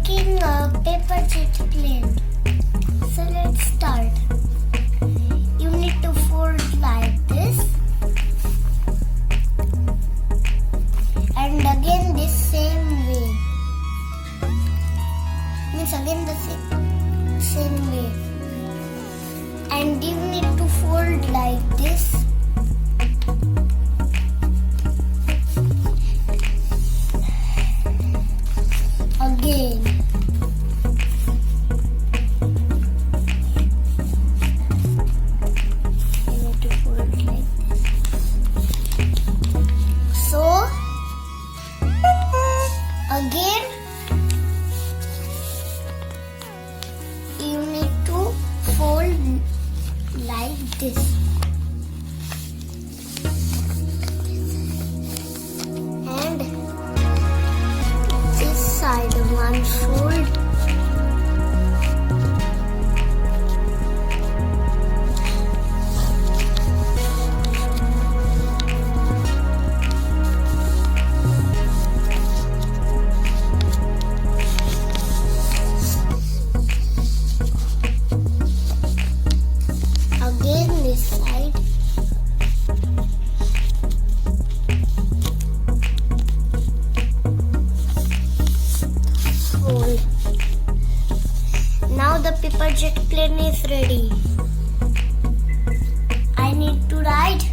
making a paper jet plane. So let's start. You need to fold like this. And again this same way. Means again the same way. And you need to fold like this. Again. You need to fold like this. So again you need to fold like this. And this side one fold. Again this side. Fold. Now the paper jet plane is ready. I need to write